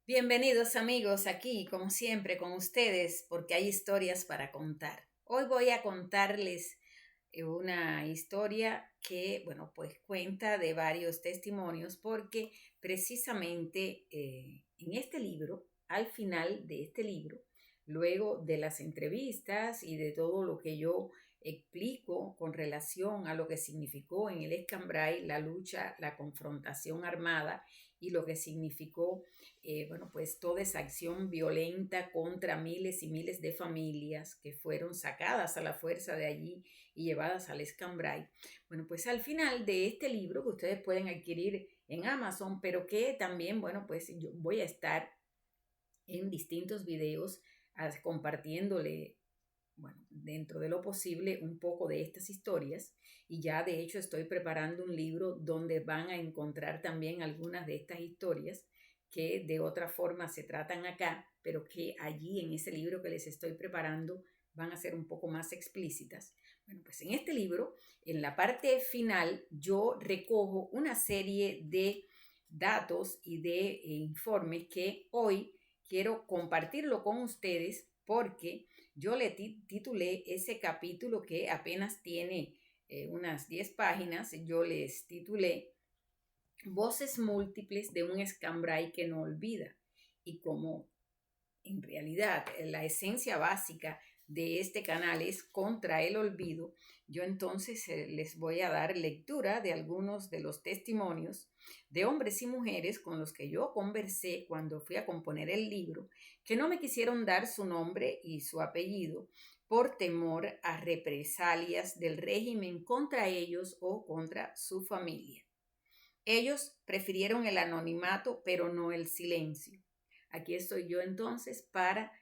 Bienvenidos amigos aquí, como siempre, con ustedes, porque hay historias para contar. Hoy voy a contarles una historia que, bueno, pues cuenta de varios testimonios, porque precisamente en este libro, al final de este libro, luego de las entrevistas y de todo lo que yo explico con relación a lo que significó en el Escambray la lucha, la confrontación armada y lo que significó bueno, pues toda esa acción violenta contra miles y miles de familias que fueron sacadas a la fuerza de allí y llevadas al Escambray. Bueno, pues al final de este libro que ustedes pueden adquirir en Amazon, pero que también, bueno, pues yo voy a estar en distintos videos compartiéndole, bueno, dentro de lo posible un poco de estas historias, y ya de hecho estoy preparando un libro donde van a encontrar también algunas de estas historias que de otra forma se tratan acá, pero que allí en ese libro que les estoy preparando van a ser un poco más explícitas. Bueno, pues en este libro, en la parte final, yo recojo una serie de datos y de informes que hoy quiero compartirlo con ustedes porque yo le titulé ese capítulo que apenas tiene unas 10 páginas, yo les titulé Voces múltiples de un Escambray que no olvida. Y como en realidad la esencia básica de este canal es contra el olvido, yo entonces les voy a dar lectura de algunos de los testimonios de hombres y mujeres con los que yo conversé cuando fui a componer el libro, que no me quisieron dar su nombre y su apellido por temor a represalias del régimen contra ellos o contra su familia. Ellos prefirieron el anonimato, pero no el silencio. Aquí estoy yo entonces para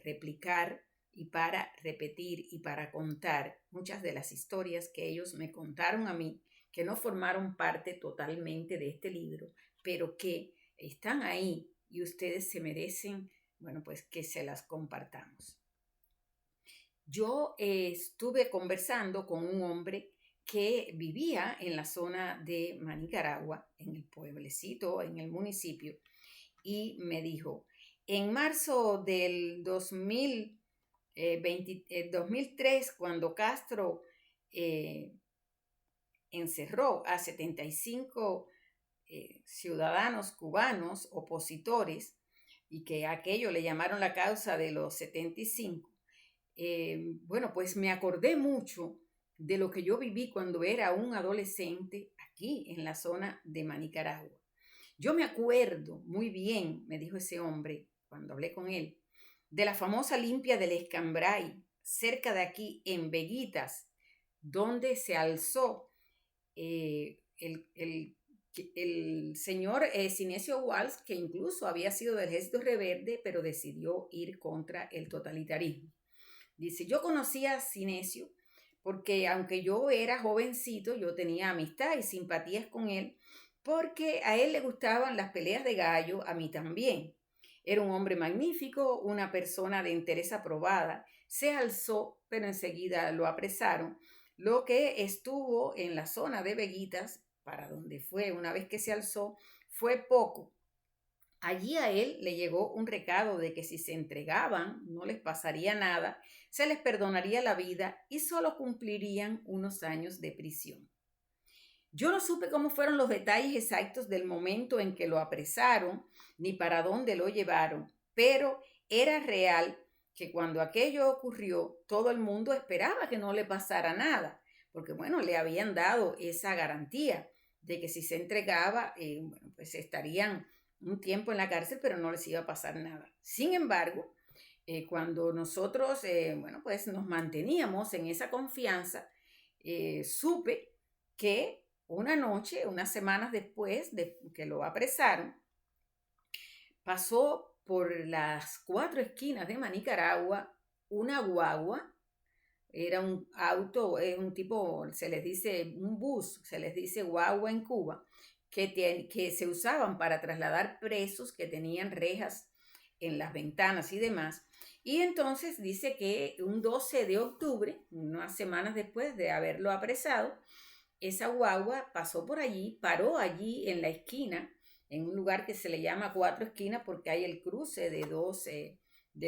replicar y para repetir y para contar muchas de las historias que ellos me contaron a mí, que no formaron parte totalmente de este libro, pero que están ahí y ustedes se merecen, bueno, pues que se las compartamos. Yo estuve conversando con un hombre que vivía en la zona de Manicaragua, en el pueblecito, en el municipio, y me dijo, en marzo del 2003, cuando Castro eh, encerró a 75 ciudadanos cubanos opositores y que aquello le llamaron la causa de los 75, bueno, pues me acordé mucho de lo que yo viví cuando era un adolescente aquí en la zona de Manicaragua. Yo me acuerdo muy bien, me dijo ese hombre cuando hablé con él, de la famosa limpia del Escambray, cerca de aquí en Veguitas, donde se alzó el señor Sinesio Walsh, que incluso había sido del Ejército Rebelde, pero decidió ir contra el totalitarismo. Dice, yo conocía a Sinesio porque aunque yo era jovencito, yo tenía amistad y simpatías con él, porque a él le gustaban las peleas de gallo, a mí también. Era un hombre magnífico, una persona de interés aprobada. Se alzó, pero enseguida lo apresaron. Lo que estuvo en la zona de Veguitas, para donde fue una vez que se alzó, fue poco. Allí a él le llegó un recado de que si se entregaban no les pasaría nada, se les perdonaría la vida y solo cumplirían unos años de prisión. Yo no supe cómo fueron los detalles exactos del momento en que lo apresaron ni para dónde lo llevaron, pero era real que cuando aquello ocurrió todo el mundo esperaba que no le pasara nada, porque bueno, le habían dado esa garantía de que si se entregaba, bueno, pues estarían un tiempo en la cárcel, pero no les iba a pasar nada. Sin embargo, cuando nosotros, bueno, pues nos manteníamos en esa confianza, supe que una noche, unas semanas después de que lo apresaron, pasó por las 4 esquinas de Manicaragua una guagua, era un auto, es un tipo, se les dice un bus, se les dice guagua en Cuba, que se usaban para trasladar presos que tenían rejas en las ventanas y demás. Y entonces dice que un 12 de octubre, unas semanas después de haberlo apresado, esa guagua pasó por allí, paró allí en la esquina en un lugar que se le llama Cuatro Esquinas porque hay el cruce de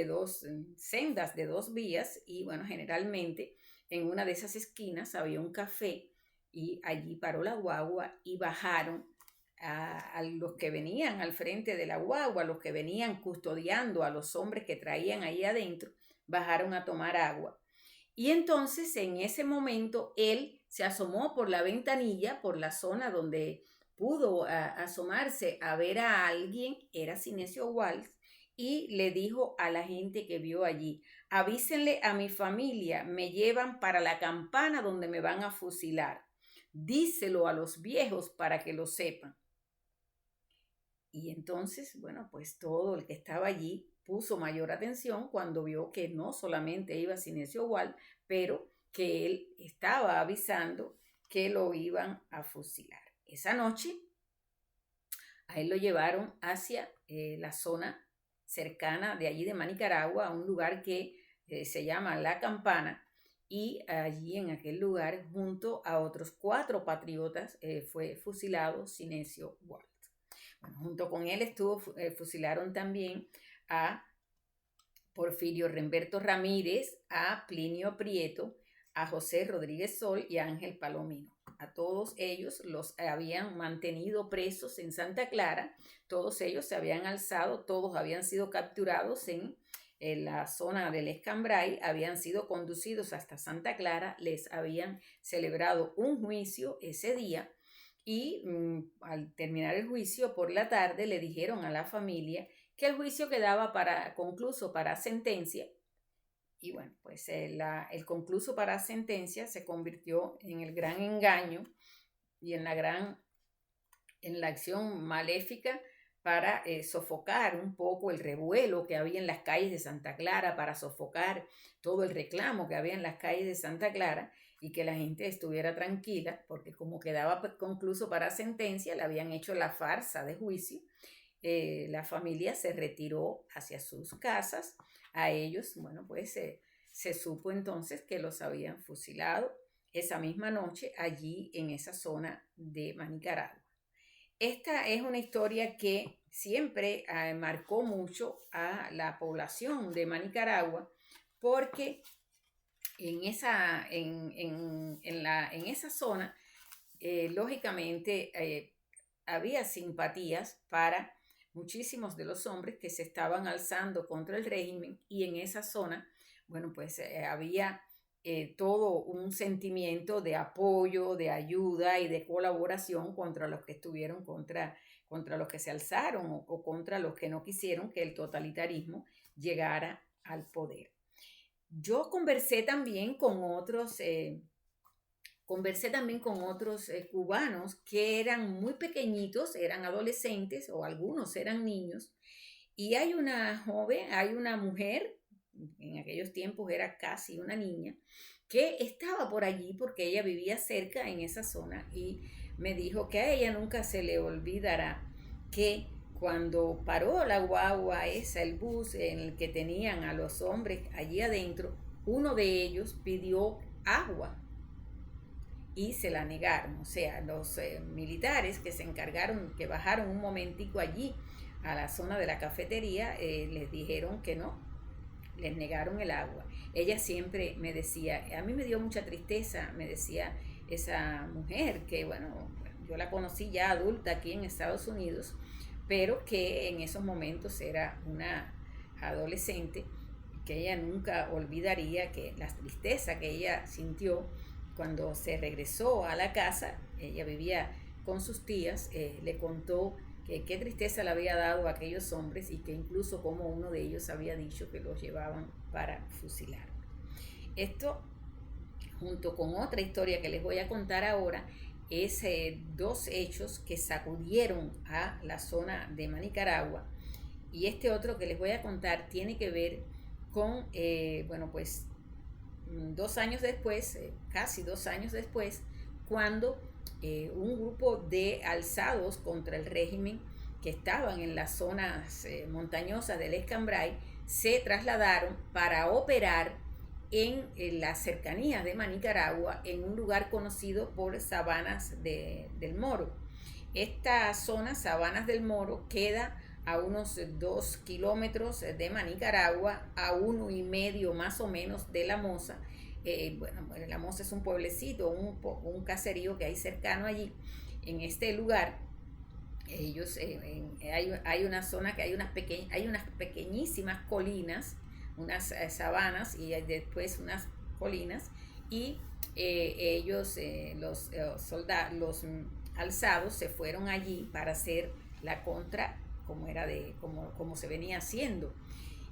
dos sendas, de dos vías, y bueno, generalmente en una de esas esquinas había un café y allí paró la guagua y bajaron a los que venían al frente de la guagua, a los que venían custodiando a los hombres que traían ahí adentro, bajaron a tomar agua. Y entonces en ese momento él se asomó por la ventanilla, por la zona donde pudo asomarse a ver a alguien, era Sinesio Walls, y le dijo a la gente que vio allí: avísenle a mi familia, me llevan para la campana donde me van a fusilar. Díselo a los viejos para que lo sepan. Y entonces, bueno, pues todo el que estaba allí puso mayor atención cuando vio que no solamente iba Sinesio Wall, pero que él estaba avisando que lo iban a fusilar. Esa noche a él lo llevaron hacia la zona cercana de allí de Manicaragua, a un lugar que se llama La Campana, y allí en aquel lugar, junto a otros 4 patriotas, fue fusilado Sinesio Wall. Bueno, junto con él fusilaron también a Porfirio Remberto Ramírez, a Plinio Prieto, a José Rodríguez Sol y a Ángel Palomino. A todos ellos los habían mantenido presos en Santa Clara, todos ellos se habían alzado, todos habían sido capturados en la zona del Escambray, habían sido conducidos hasta Santa Clara, les habían celebrado un juicio ese día. Y al terminar el juicio por la tarde le dijeron a la familia que el juicio quedaba concluso para sentencia. Y bueno, pues el concluso para sentencia se convirtió en el gran engaño y en la acción maléfica para sofocar un poco el revuelo que había en las calles de Santa Clara, para sofocar todo el reclamo que había en las calles de Santa Clara, y que la gente estuviera tranquila, porque como quedaba concluso para sentencia, le habían hecho la farsa de juicio. La familia se retiró hacia sus casas. A ellos, bueno, pues se supo entonces que los habían fusilado esa misma noche allí en esa zona de Manicaragua. Esta es una historia que siempre marcó mucho a la población de Manicaragua, porque en esa zona, lógicamente, había simpatías para muchísimos de los hombres que se estaban alzando contra el régimen, y en esa zona, bueno, pues había todo un sentimiento de apoyo, de ayuda y de colaboración contra los que estuvieron contra los que se alzaron o contra los que no quisieron que el totalitarismo llegara al poder. Yo conversé también con otros cubanos que eran muy pequeñitos, eran adolescentes o algunos eran niños, y hay una mujer, en aquellos tiempos era casi una niña, que estaba por allí porque ella vivía cerca en esa zona, y me dijo que a ella nunca se le olvidará que cuando paró la guagua esa, el bus en el que tenían a los hombres allí adentro, uno de ellos pidió agua y se la negaron. O sea, los militares que se encargaron, que bajaron un momentico allí a la zona de la cafetería, les dijeron que no, les negaron el agua. Ella siempre me decía, a mí me dio mucha tristeza, me decía esa mujer, que bueno, yo la conocí ya adulta aquí en Estados Unidos, pero que en esos momentos era una adolescente, que ella nunca olvidaría que la tristeza que ella sintió cuando se regresó a la casa. Ella vivía con sus tías, le contó que qué tristeza le había dado a aquellos hombres, y que incluso como uno de ellos había dicho que los llevaban para fusilar. Esto, junto con otra historia que les voy a contar ahora, es 2 hechos que sacudieron a la zona de Manicaragua. Y este otro que les voy a contar tiene que ver con, bueno, pues 2 años después, casi 2 años después, cuando un grupo de alzados contra el régimen que estaban en las zonas montañosas del Escambray se trasladaron para operar en las cercanías de Manicaragua, en un lugar conocido por Sabanas del Moro. Esta zona, Sabanas del Moro, queda a unos 2 kilómetros de Manicaragua, a 1,5 más o menos de La Mosa. Bueno, La Mosa es un pueblecito, un caserío que hay cercano allí. En este lugar, ellos, hay una zona que hay unas pequeñísimas colinas, unas sabanas y después unas colinas, y ellos, los alzados, se fueron allí para hacer la contra como se venía haciendo.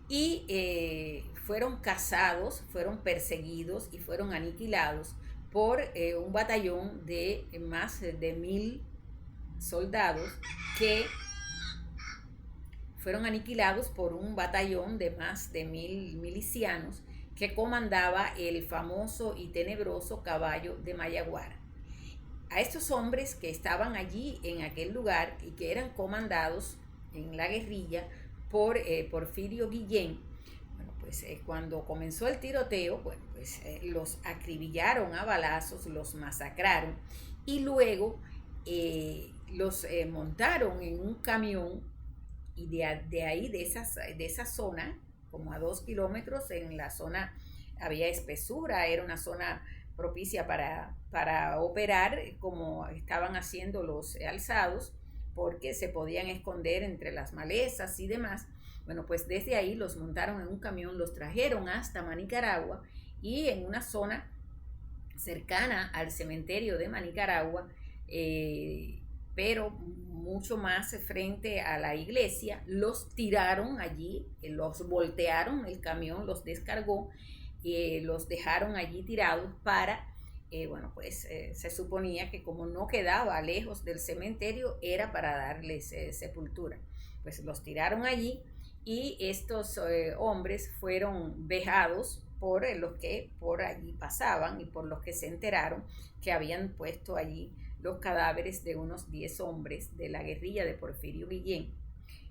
Y fueron cazados, fueron perseguidos y fueron aniquilados por un batallón de más de 1,000 soldados, que fueron aniquilados por un batallón de más de 1,000 milicianos que comandaba el famoso y tenebroso Caballo de Mayaguara. A estos hombres que estaban allí en aquel lugar y que eran comandados en la guerrilla por Porfirio Guillén, bueno, pues cuando comenzó el tiroteo, bueno, pues los acribillaron a balazos, los masacraron, y luego los montaron en un camión, y de ahí, de esa zona, como a 2 kilómetros, en la zona había espesura, era una zona propicia para operar, como estaban haciendo los alzados, porque se podían esconder entre las malezas y demás. Bueno, pues desde ahí los montaron en un camión, los trajeron hasta Manicaragua, y en una zona cercana al cementerio de Manicaragua, pero mucho más frente a la iglesia, los tiraron allí, los voltearon, el camión los descargó, los dejaron allí tirados para, bueno, pues se suponía que como no quedaba lejos del cementerio, era para darles sepultura. Pues los tiraron allí, y estos hombres fueron vejados por los que por allí pasaban y por los que se enteraron que habían puesto allí los cadáveres de unos 10 hombres de la guerrilla de Porfirio Guillén.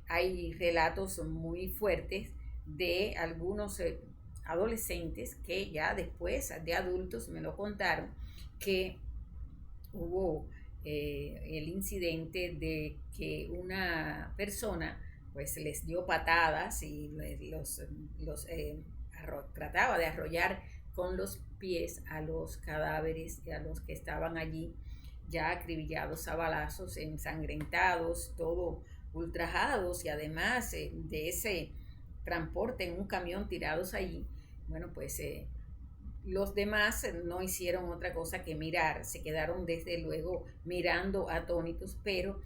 Hay relatos muy fuertes de algunos adolescentes que ya después de adultos me lo contaron, que hubo el incidente de que una persona pues les dio patadas y trataba de arrollar con los pies a los cadáveres y a los que estaban allí ya acribillados a balazos, ensangrentados, todo ultrajados, y además de ese transporte en un camión tirados allí. Bueno, pues los demás no hicieron otra cosa que mirar, se quedaron desde luego mirando atónitos, pero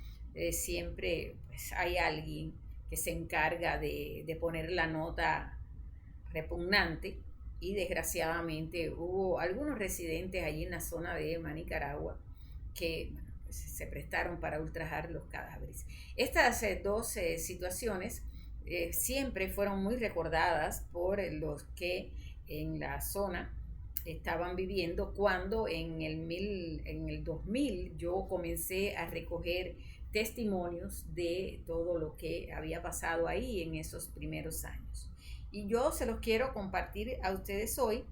siempre pues, hay alguien que se encarga de poner la nota repugnante, y desgraciadamente hubo algunos residentes allí en la zona de Manicaragua que, bueno, pues, se prestaron para ultrajar los cadáveres. Estas dos situaciones siempre fueron muy recordadas por los que en la zona estaban viviendo, cuando en el 2000 yo comencé a recoger testimonios de todo lo que había pasado ahí en esos primeros años. Y yo se los quiero compartir a ustedes hoy.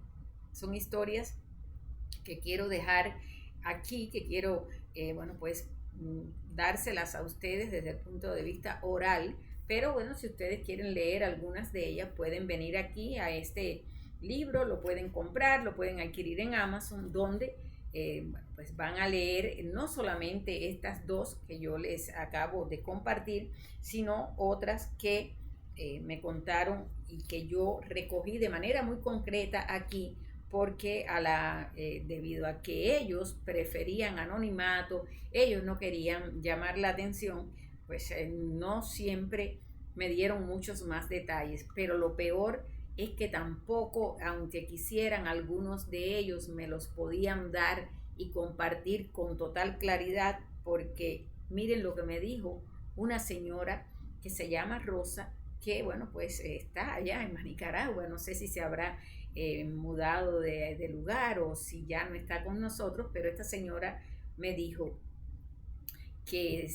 Son historias que quiero dejar aquí, que quiero, bueno, pues dárselas a ustedes desde el punto de vista oral. Pero bueno, si ustedes quieren leer algunas de ellas, pueden venir aquí a este libro, lo pueden comprar, lo pueden adquirir en Amazon, donde bueno, pues van a leer no solamente estas dos que yo les acabo de compartir, sino otras que me contaron y que yo recogí de manera muy concreta aquí, porque debido a que ellos preferían anonimato, ellos no querían llamar la atención, pues no siempre me dieron muchos más detalles, pero lo peor es que tampoco, aunque quisieran, algunos de ellos me los podían dar y compartir con total claridad, porque miren lo que me dijo una señora que se llama Rosa, que bueno, pues está allá en Nicaragua, no sé si se habrá mudado de lugar o si ya no está con nosotros, pero esta señora me dijo que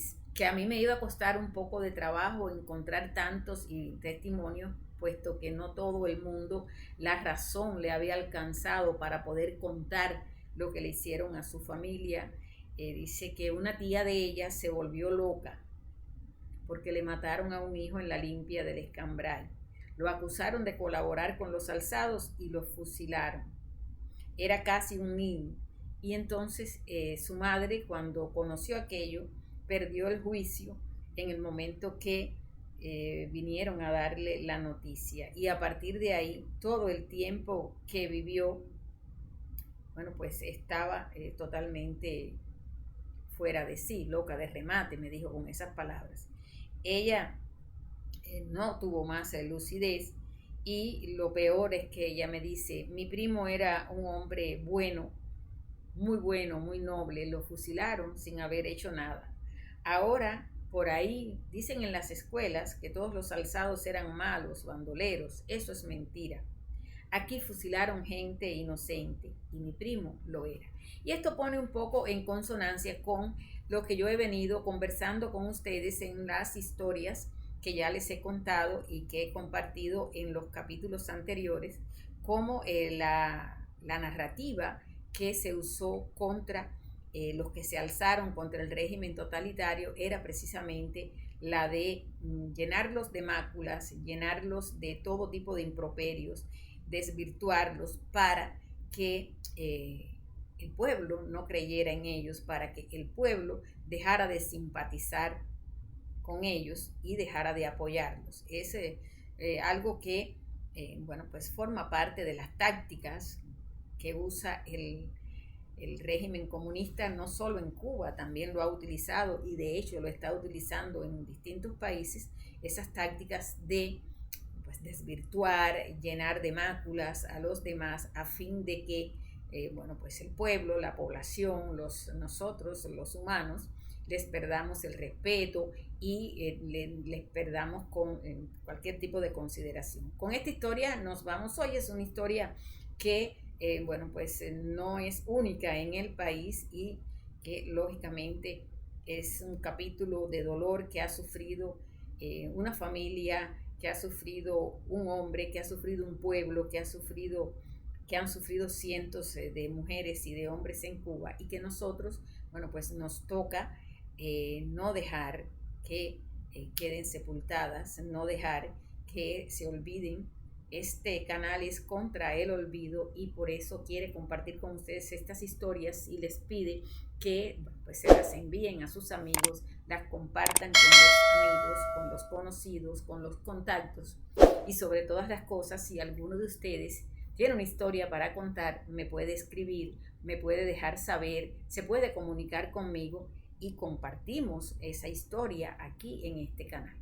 a mí me iba a costar un poco de trabajo encontrar tantos y testimonios, puesto que no todo el mundo la razón le había alcanzado para poder contar lo que le hicieron a su familia, dice que una tía de ella se volvió loca porque le mataron a un hijo en la limpia del Escambray. Lo acusaron de colaborar con los alzados y lo fusilaron. Era casi un niño. Y entonces su madre, cuando conoció aquello, perdió el juicio en el momento que vinieron a darle la noticia. Y a partir de ahí, todo el tiempo que vivió, bueno, pues estaba totalmente fuera de sí, loca de remate, me dijo con esas palabras. Ella no tuvo más lucidez y lo peor es que ella me dice, mi primo era un hombre bueno, muy noble, lo fusilaron sin haber hecho nada. Ahora, por ahí, dicen en las escuelas que todos los alzados eran malos, bandoleros, eso es mentira. Aquí fusilaron gente inocente y mi primo lo era. Y esto pone un poco en consonancia con lo que yo he venido conversando con ustedes en las historias que ya les he contado y que he compartido en los capítulos anteriores, como la narrativa que se usó contra los que se alzaron contra el régimen totalitario era precisamente la de llenarlos de máculas, llenarlos de todo tipo de improperios, desvirtuarlos para que el pueblo no creyera en ellos, para que el pueblo dejara de simpatizar con ellos y dejara de apoyarlos. Es algo que, bueno, pues forma parte de las tácticas que usa el régimen comunista, no solo en Cuba, también lo ha utilizado y de hecho lo está utilizando en distintos países, esas tácticas de desvirtuar, llenar de máculas a los demás a fin de que, bueno, pues el pueblo, la población, nosotros, los humanos, les perdamos el respeto y les perdamos con cualquier tipo de consideración. Con esta historia nos vamos hoy, es una historia que, bueno, pues no es única en el país y que lógicamente es un capítulo de dolor que ha sufrido una familia, que ha sufrido un hombre, que ha sufrido un pueblo, que han sufrido cientos de mujeres y de hombres en Cuba y que nosotros, bueno, pues nos toca no dejar que queden sepultadas, no dejar que se olviden. Este canal es contra el olvido y por eso quiere compartir con ustedes estas historias y les pide que pues, se las envíen a sus amigos, las compartan con los amigos, con los conocidos, con los contactos y sobre todas las cosas, si alguno de ustedes tiene una historia para contar, me puede escribir, me puede dejar saber, se puede comunicar conmigo y compartimos esa historia aquí en este canal.